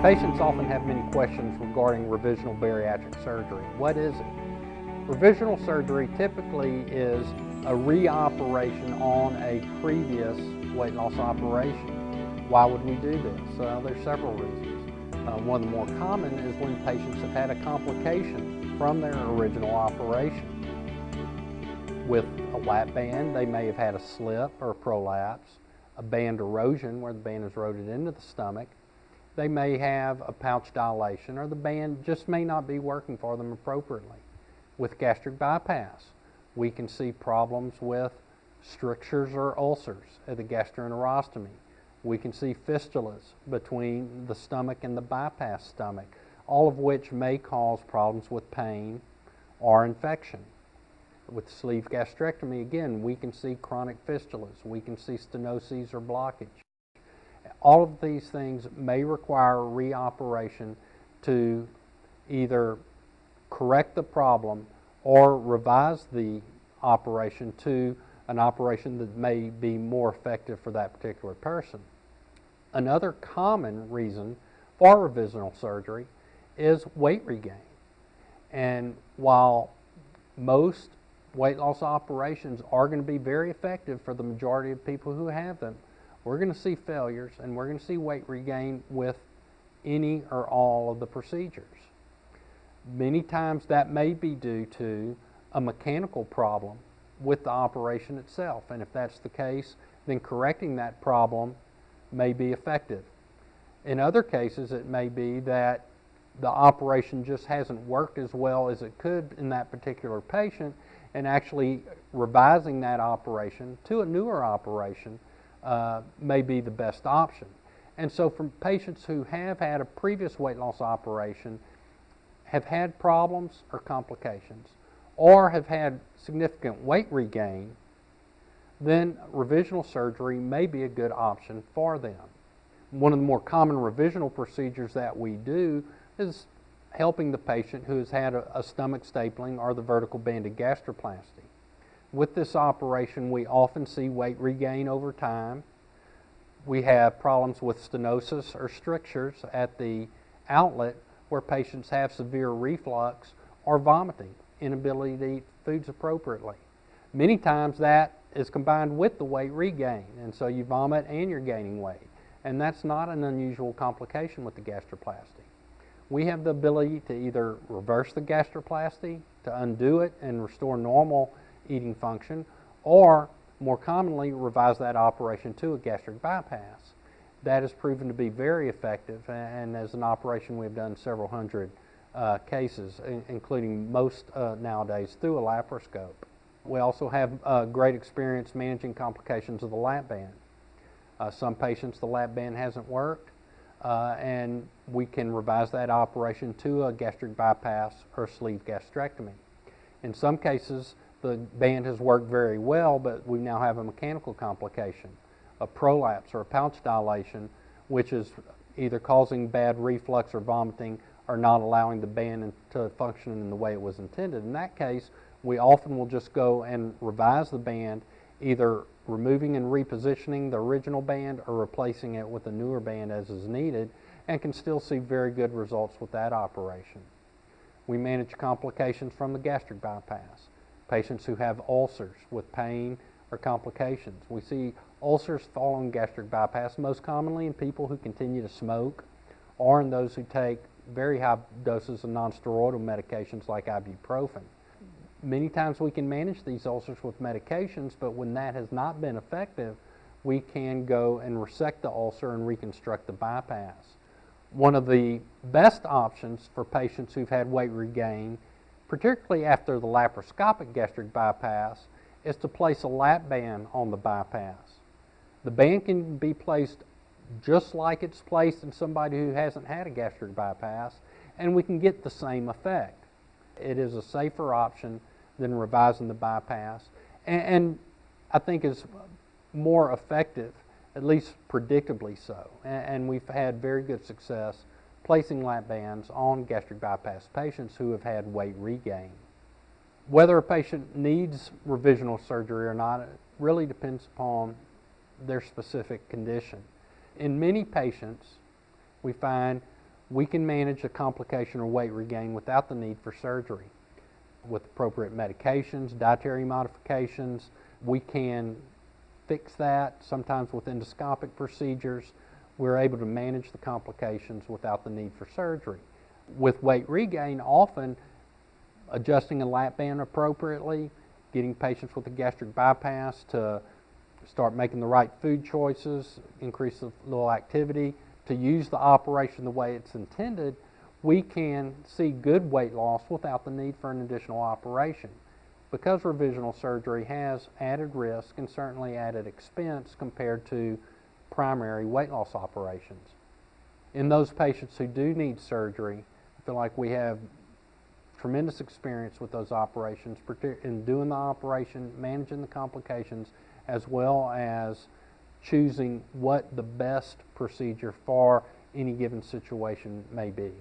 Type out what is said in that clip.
Patients often have many questions regarding revisional bariatric surgery. What is it? Revisional surgery typically is a reoperation on a previous weight loss operation. Why would we do this? There's several reasons. One of the more common is when patients have had a complication from their original operation. With a lap band, they may have had a slip or a prolapse, a band erosion where the band is eroded into the stomach. They may have a pouch dilation, or the band just may not be working for them appropriately. With gastric bypass, we can see problems with strictures or ulcers at the gastroenterostomy. We can see fistulas between the stomach and the bypass stomach, all of which may cause problems with pain or infection. With sleeve gastrectomy, again, we can see chronic fistulas. We can see stenoses or blockage. All of these things may require reoperation to either correct the problem or revise the operation to an operation that may be more effective for that particular person. Another common reason for revisional surgery is weight regain. And while most weight loss operations are going to be very effective for the majority of people who have them, we're going to see failures and we're going to see weight regain with any or all of the procedures. Many times that may be due to a mechanical problem with the operation itself, and if that's the case, then correcting that problem may be effective. In other cases, it may be that the operation just hasn't worked as well as it could in that particular patient, and actually revising that operation to a newer operation may be the best option. And so for patients who have had a previous weight loss operation, have had problems or complications, or have had significant weight regain, then revisional surgery may be a good option for them. One of the more common revisional procedures that we do is helping the patient who has had a stomach stapling or the vertical banded gastroplasty. With this operation, we often see weight regain over time. We have problems with stenosis or strictures at the outlet where patients have severe reflux or vomiting, inability to eat foods appropriately. Many times that is combined with the weight regain, and so you vomit and you're gaining weight. And that's not an unusual complication with the gastroplasty. We have the ability to either reverse the gastroplasty, to undo it and restore normal eating function, or more commonly revise that operation to a gastric bypass. That has proven to be very effective, and as an operation we've done several hundred cases, including most nowadays through a laparoscope. We also have great experience managing complications of the lap band. Some patients, the lap band hasn't worked, and we can revise that operation to a gastric bypass or sleeve gastrectomy. In some cases, the band has worked very well, but we now have a mechanical complication, a prolapse or a pouch dilation, which is either causing bad reflux or vomiting or not allowing the band to function in the way it was intended. In that case, we often will just go and revise the band, either removing and repositioning the original band or replacing it with a newer band as is needed, and can still see very good results with that operation. We manage complications from the gastric bypass. Patients who have ulcers with pain or complications. We see ulcers following gastric bypass most commonly in people who continue to smoke or in those who take very high doses of nonsteroidal medications like ibuprofen. Many times we can manage these ulcers with medications, but when that has not been effective, we can go and resect the ulcer and reconstruct the bypass. One of the best options for patients who've had weight regain, particularly after the laparoscopic gastric bypass, is to place a lap band on the bypass. The band can be placed just like it's placed in somebody who hasn't had a gastric bypass, and we can get the same effect. It is a safer option than revising the bypass, and I think is more effective, at least predictably so. And we've had very good success placing lap bands on gastric bypass patients who have had weight regain. Whether a patient needs revisional surgery or not, it really depends upon their specific condition. In many patients, we find we can manage a complication or weight regain without the need for surgery. With appropriate medications, dietary modifications, we can fix that. Sometimes with endoscopic procedures, we're able to manage the complications without the need for surgery. With weight regain, often adjusting a lap band appropriately, getting patients with a gastric bypass to start making the right food choices, increase the little activity, to use the operation the way it's intended, we can see good weight loss without the need for an additional operation. Because revisional surgery has added risk and certainly added expense compared to primary weight loss operations. In those patients who do need surgery, I feel like we have tremendous experience with those operations, in doing the operation, managing the complications, as well as choosing what the best procedure for any given situation may be.